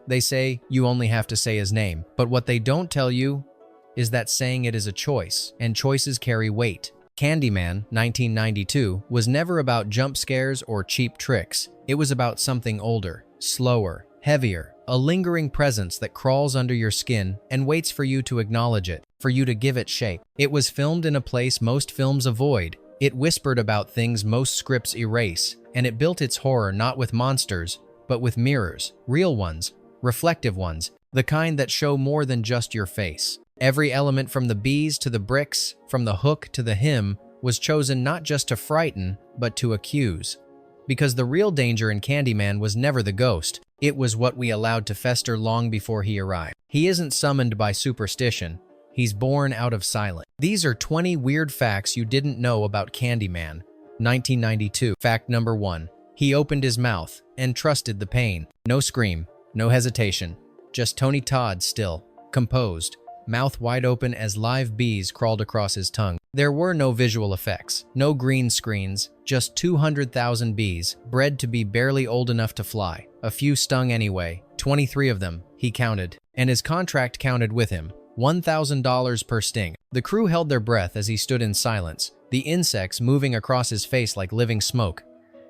They say you only have to say his name, but what they don't tell you is that saying it is a choice, and choices carry weight. Candyman, 1992, was never about jump scares or cheap tricks. It was about something older, slower, heavier, a lingering presence that crawls under your skin and waits for you to acknowledge it, for you to give it shape. It was filmed in a place most films avoid. It whispered about things most scripts erase, and it built its horror not with monsters, but with mirrors, real ones, reflective ones, the kind that show more than just your face. Every element from the bees to the bricks, from the hook to the hymn, was chosen not just to frighten, but to accuse. Because the real danger in Candyman was never the ghost, it was what we allowed to fester long before he arrived. He isn't summoned by superstition, he's born out of silence. These are 20 weird facts you didn't know about Candyman, 1992. Fact number 1. He opened his mouth and trusted the pain. No scream, no hesitation, just Tony Todd still, composed, mouth wide open as live bees crawled across his tongue. There were no visual effects, no green screens, just 200,000 bees, bred to be barely old enough to fly. A few stung anyway, 23 of them, he counted, and his contract counted with him, $1,000 per sting. The crew held their breath as he stood in silence, the insects moving across his face like living smoke.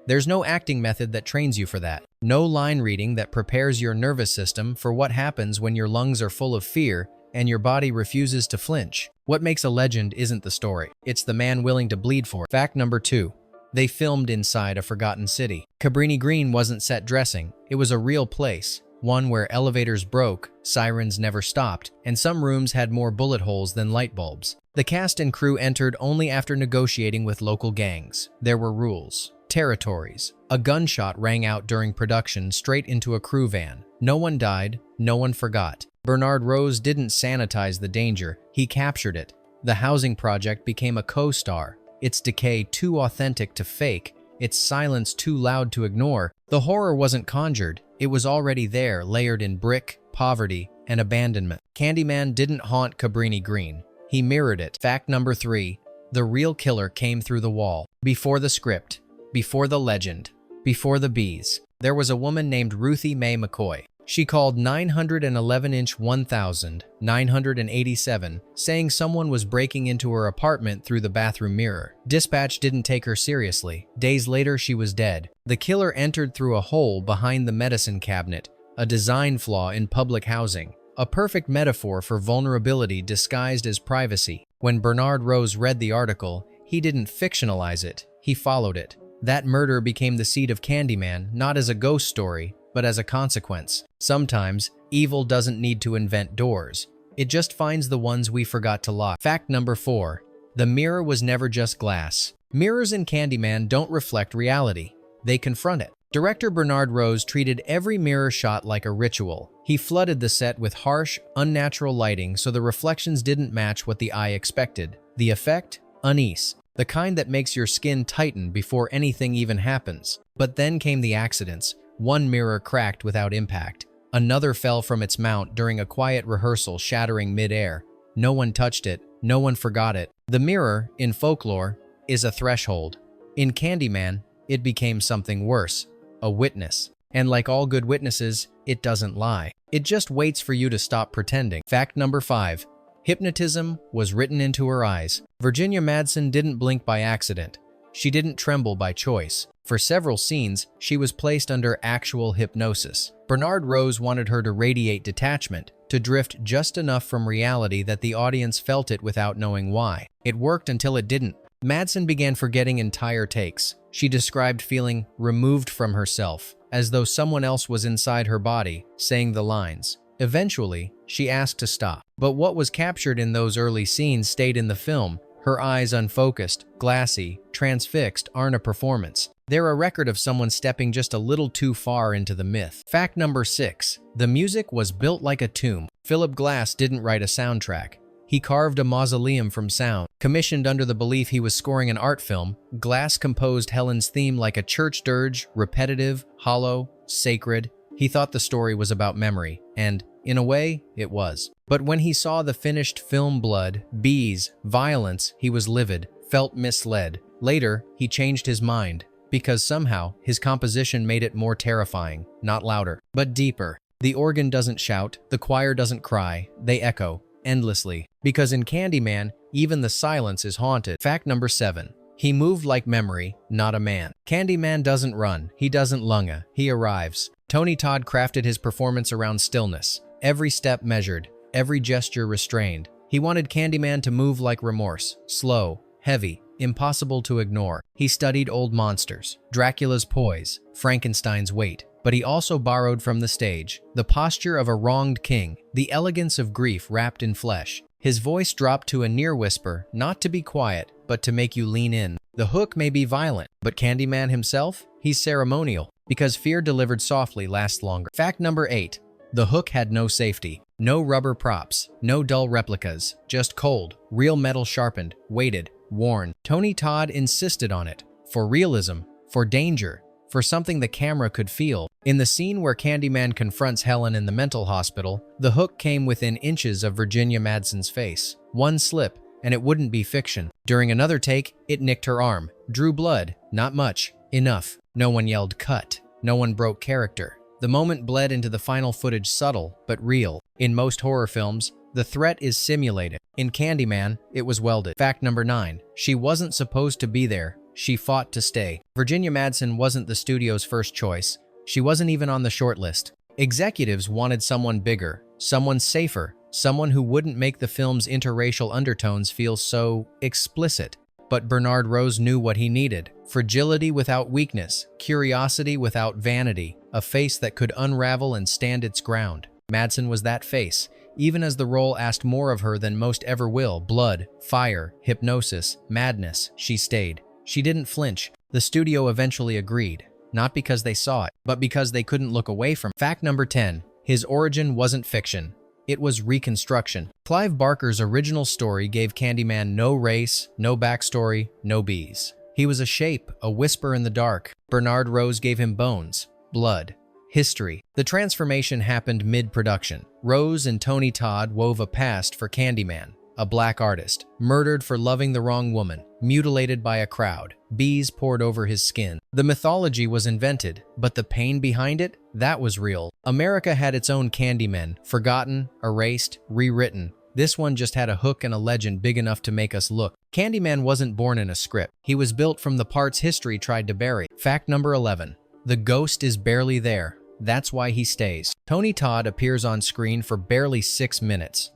There's no acting method that trains you for that. No line reading that prepares your nervous system for what happens when your lungs are full of fear and your body refuses to flinch. What makes a legend isn't the story, it's the man willing to bleed for it. Fact number 2. They filmed inside a forgotten city. Cabrini-Green wasn't set dressing, it was a real place, one where elevators broke, sirens never stopped, and some rooms had more bullet holes than light bulbs. The cast and crew entered only after negotiating with local gangs. There were rules, territories. A gunshot rang out during production straight into a crew van. No one died, no one forgot. Bernard Rose didn't sanitize the danger, he captured it. The housing project became a co-star, its decay too authentic to fake, its silence too loud to ignore. The horror wasn't conjured, it was already there, layered in brick, poverty, and abandonment. Candyman didn't haunt Cabrini-Green, he mirrored it. Fact number 3. The real killer came through the wall. Before the script, before the legend, before the bees, there was a woman named Ruthie Mae McCoy. She called 911-inch 1987, saying someone was breaking into her apartment through the bathroom mirror. Dispatch didn't take her seriously. Days later, she was dead. The killer entered through a hole behind the medicine cabinet, a design flaw in public housing, a perfect metaphor for vulnerability disguised as privacy. When Bernard Rose read the article, he didn't fictionalize it, he followed it. That murder became the seed of Candyman, not as a ghost story, but as a consequence. Sometimes, evil doesn't need to invent doors. It just finds the ones we forgot to lock. Fact number 4. The mirror was never just glass. Mirrors in Candyman don't reflect reality. They confront it. Director Bernard Rose treated every mirror shot like a ritual. He flooded the set with harsh, unnatural lighting so the reflections didn't match what the eye expected. The effect? Unease. The kind that makes your skin tighten before anything even happens. But then came the accidents. One mirror cracked without impact. Another fell from its mount during a quiet rehearsal, shattering mid-air. No one touched it. No one forgot it. The mirror, in folklore, is a threshold. In Candyman, it became something worse. A witness. And like all good witnesses, it doesn't lie. It just waits for you to stop pretending. Fact number 5. Hypnotism was written into her eyes. Virginia Madsen didn't blink by accident. She didn't tremble by choice. For several scenes, she was placed under actual hypnosis. Bernard Rose wanted her to radiate detachment, to drift just enough from reality that the audience felt it without knowing why. It worked until it didn't. Madsen began forgetting entire takes. She described feeling removed from herself, as though someone else was inside her body, saying the lines. Eventually, she asked to stop. But what was captured in those early scenes stayed in the film. Her eyes unfocused, glassy, transfixed, aren't a performance. They're a record of someone stepping just a little too far into the myth. Fact number 6. The music was built like a tomb. Philip Glass didn't write a soundtrack. He carved a mausoleum from sound. Commissioned under the belief he was scoring an art film, Glass composed Helen's theme like a church dirge, repetitive, hollow, sacred. He thought the story was about memory, and, in a way, it was. But when he saw the finished film, blood, bees, violence, he was livid, felt misled. Later, he changed his mind, because somehow his composition made it more terrifying, not louder, but deeper. The organ doesn't shout, the choir doesn't cry, they echo endlessly. Because in Candyman, even the silence is haunted. Fact number 7. He moved like memory, not a man. Candyman doesn't run, he doesn't lunga, he arrives. Tony Todd crafted his performance around stillness, every step measured, every gesture restrained. He wanted Candyman to move like remorse, slow, heavy, impossible to ignore. He studied old monsters, Dracula's poise, Frankenstein's weight, but he also borrowed from the stage, the posture of a wronged king, the elegance of grief wrapped in flesh. His voice dropped to a near whisper, not to be quiet, but to make you lean in. The hook may be violent, but Candyman himself, he's ceremonial, because fear delivered softly lasts longer. Fact number 8. The hook had no safety. No rubber props, no dull replicas, just cold, real metal sharpened, weighted, worn. Tony Todd insisted on it. For realism, for danger, for something the camera could feel. In the scene where Candyman confronts Helen in the mental hospital, the hook came within inches of Virginia Madsen's face. One slip, and it wouldn't be fiction. During another take, it nicked her arm, drew blood, not much, enough. No one yelled cut, no one broke character. The moment bled into the final footage subtle, but real. In most horror films, the threat is simulated. In Candyman, it was welded. Fact number 9. She wasn't supposed to be there. She fought to stay. Virginia Madsen wasn't the studio's first choice. She wasn't even on the shortlist. Executives wanted someone bigger, someone safer, someone who wouldn't make the film's interracial undertones feel so explicit. But Bernard Rose knew what he needed. Fragility without weakness, curiosity without vanity, a face that could unravel and stand its ground. Madsen was that face, even as the role asked more of her than most ever will. Blood, fire, hypnosis, madness, she stayed. She didn't flinch. The studio eventually agreed, not because they saw it, but because they couldn't look away from it. Fact number 10. His origin wasn't fiction. It was reconstruction. Clive Barker's original story gave Candyman no race, no backstory, no bees. He was a shape, a whisper in the dark. Bernard Rose gave him bones, blood, history. The transformation happened mid-production. Rose and Tony Todd wove a past for Candyman, a black artist, murdered for loving the wrong woman, mutilated by a crowd. Bees poured over his skin. The mythology was invented, but the pain behind it, that was real. America had its own Candymen, forgotten, erased, rewritten. This one just had a hook and a legend big enough to make us look. Candyman wasn't born in a script. He was built from the parts history tried to bury. Fact number 11. The ghost is barely there. That's why he stays. Tony Todd appears on screen for barely 6 minutes.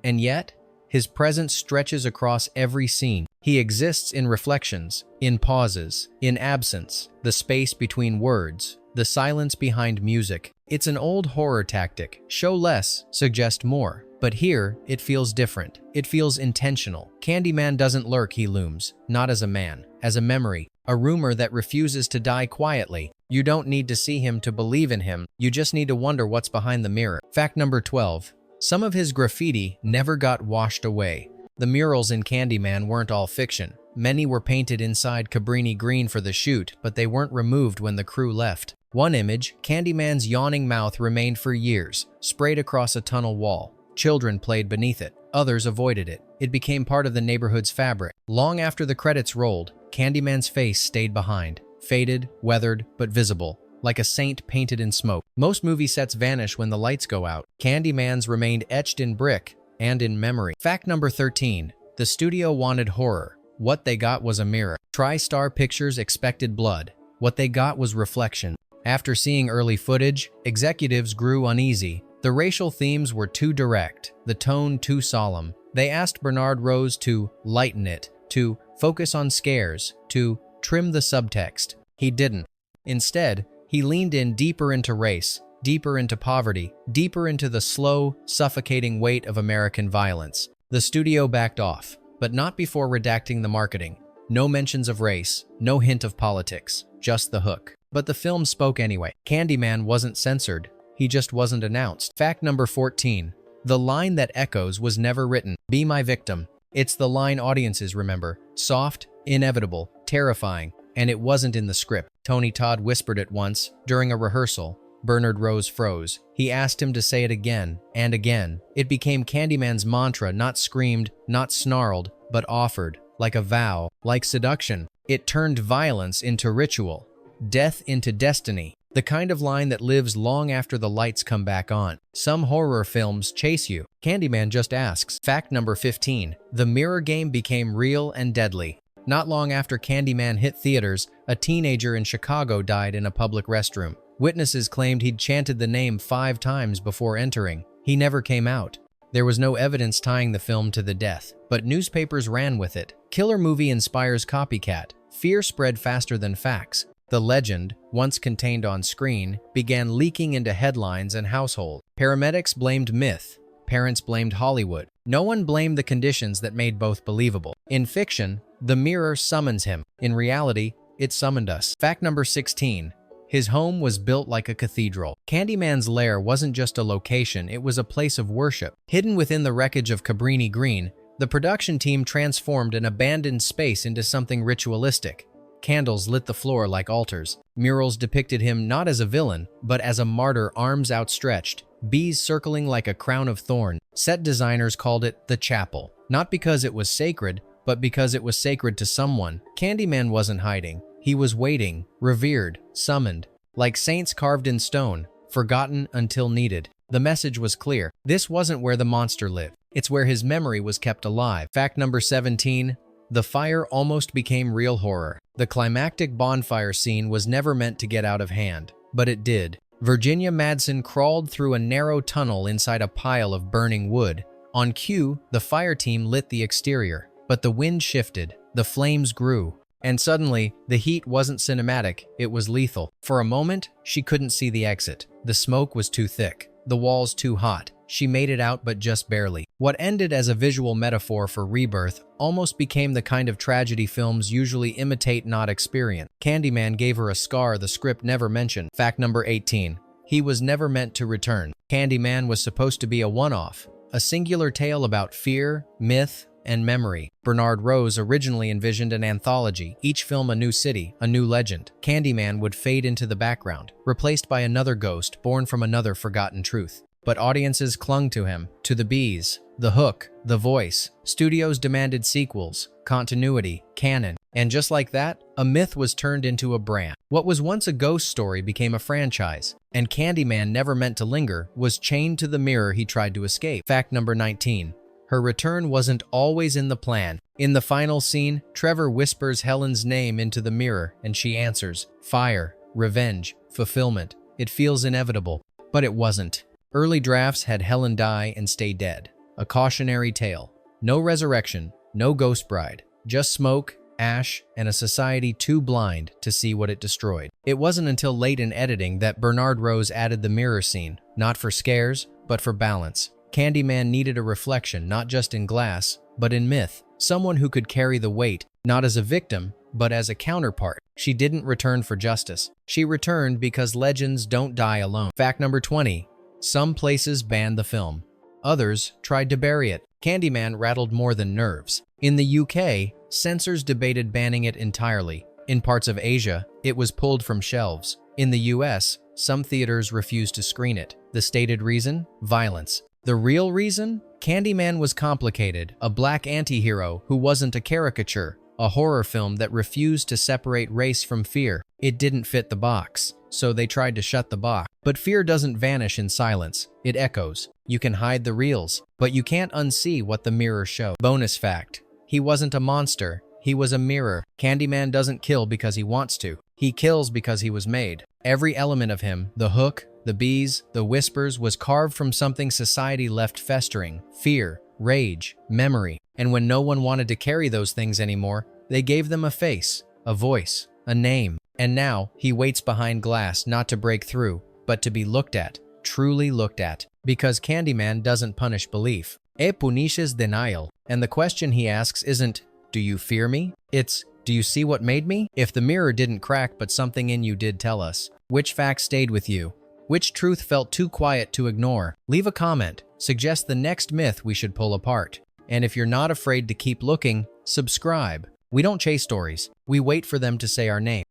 And yet, his presence stretches across every scene. He exists in reflections, in pauses, in absence, the space between words, the silence behind music. It's an old horror tactic. Show less, suggest more. But here, it feels different. It feels intentional. Candyman doesn't lurk, he looms. Not as a man, as a memory. A rumor that refuses to die quietly. You don't need to see him to believe in him. You just need to wonder what's behind the mirror. Fact number 12. Some of his graffiti never got washed away. The murals in Candyman weren't all fiction. Many were painted inside Cabrini-Green for the shoot, but they weren't removed when the crew left. One image, Candyman's yawning mouth remained for years, sprayed across a tunnel wall. Children played beneath it. Others avoided it. It became part of the neighborhood's fabric. Long after the credits rolled, Candyman's face stayed behind, faded, weathered, but visible, like a saint painted in smoke. Most movie sets vanish when the lights go out. Candyman's remained etched in brick and in memory. Fact number 13. The studio wanted horror. What they got was a mirror. TriStar Pictures expected blood. What they got was reflection. After seeing early footage, executives grew uneasy. The racial themes were too direct, the tone too solemn. They asked Bernard Rose to lighten it, to focus on scares, to trim the subtext. He didn't. Instead, he leaned in deeper into race, deeper into poverty, deeper into the slow, suffocating weight of American violence. The studio backed off, but not before redacting the marketing. No mentions of race, no hint of politics, just the hook. But the film spoke anyway. Candyman wasn't censored. He just wasn't announced. Fact number 14. The line that echoes was never written. Be my victim. It's the line audiences remember. Soft, inevitable, terrifying, and it wasn't in the script. Tony Todd whispered it once, during a rehearsal. Bernard Rose froze. He asked him to say it again, and again. It became Candyman's mantra, not screamed, not snarled, but offered, like a vow, like seduction. It turned violence into ritual, death into destiny. The kind of line that lives long after the lights come back on. Some horror films chase you. Candyman just asks. Fact number 15. The mirror game became real and deadly. Not long after Candyman hit theaters, a teenager in Chicago died in a public restroom. Witnesses claimed he'd chanted the name 5 times before entering. He never came out. There was no evidence tying the film to the death, but newspapers ran with it. Killer movie inspires copycat. Fear spread faster than facts. The legend, once contained on screen, began leaking into headlines and households. Paramedics blamed myth. Parents blamed Hollywood. No one blamed the conditions that made both believable. In fiction, the mirror summons him. In reality, it summoned us. Fact number 16. His home was built like a cathedral. Candyman's lair wasn't just a location, it was a place of worship. Hidden within the wreckage of Cabrini-Green, the production team transformed an abandoned space into something ritualistic. Candles lit the floor like altars. Murals depicted him not as a villain, but as a martyr, arms outstretched, bees circling like a crown of thorns. Set designers called it the chapel, not because it was sacred, but because it was sacred to someone. Candyman wasn't hiding. He was waiting, revered, summoned. Like saints carved in stone, forgotten until needed. The message was clear. This wasn't where the monster lived. It's where his memory was kept alive. Fact number 17. The fire almost became real horror. The climactic bonfire scene was never meant to get out of hand, but it did. Virginia Madsen crawled through a narrow tunnel inside a pile of burning wood. On cue, the fire team lit the exterior, but the wind shifted, the flames grew, and suddenly, the heat wasn't cinematic, it was lethal. For a moment, she couldn't see the exit. The smoke was too thick, the walls too hot. She made it out, but just barely. What ended as a visual metaphor for rebirth almost became the kind of tragedy films usually imitate, not experience. Candyman gave her a scar the script never mentioned. Fact number 18. He was never meant to return. Candyman was supposed to be a one-off, a singular tale about fear, myth, and memory. Bernard Rose originally envisioned an anthology, each film a new city, a new legend. Candyman would fade into the background, replaced by another ghost born from another forgotten truth. But audiences clung to him, to the bees, the hook, the voice. Studios demanded sequels, continuity, canon. And just like that, a myth was turned into a brand. What was once a ghost story became a franchise, and Candyman, never meant to linger, was chained to the mirror he tried to escape. Fact number 19. Her return wasn't always in the plan. In the final scene, Trevor whispers Helen's name into the mirror, and she answers, fire, revenge, fulfillment. It feels inevitable, but it wasn't. Early drafts had Helen die and stay dead. A cautionary tale. No resurrection, no ghost bride, just smoke, ash, and a society too blind to see what it destroyed. It wasn't until late in editing that Bernard Rose added the mirror scene, not for scares, but for balance. Candyman needed a reflection, not just in glass, but in myth. Someone who could carry the weight, not as a victim, but as a counterpart. She didn't return for justice. She returned because legends don't die alone. Fact number 20. Some places banned the film. Others tried to bury it. Candyman rattled more than nerves. In the UK, censors debated banning it entirely. In parts of Asia, it was pulled from shelves. In the US, some theaters refused to screen it. The stated reason? Violence. The real reason? Candyman was complicated, a black anti-hero who wasn't a caricature, a horror film that refused to separate race from fear. It didn't fit the box, so they tried to shut the box. But fear doesn't vanish in silence, it echoes. You can hide the reels, but you can't unsee what the mirror shows. Bonus fact: he wasn't a monster, he was a mirror. Candyman doesn't kill because he wants to, he kills because he was made. Every element of him, the hook, the bees, the whispers, was carved from something society left festering: fear, rage, memory. And when no one wanted to carry those things anymore, they gave them a face, a voice, a name. And now, he waits behind glass, not to break through, but to be looked at, truly looked at. Because Candyman doesn't punish belief. E punishes denial. And the question he asks isn't, do you fear me? It's, do you see what made me? If the mirror didn't crack but something in you did tell us, which fact stayed with you? Which truth felt too quiet to ignore? Leave a comment. Suggest the next myth we should pull apart. And if you're not afraid to keep looking, subscribe. We don't chase stories. We wait for them to say our name.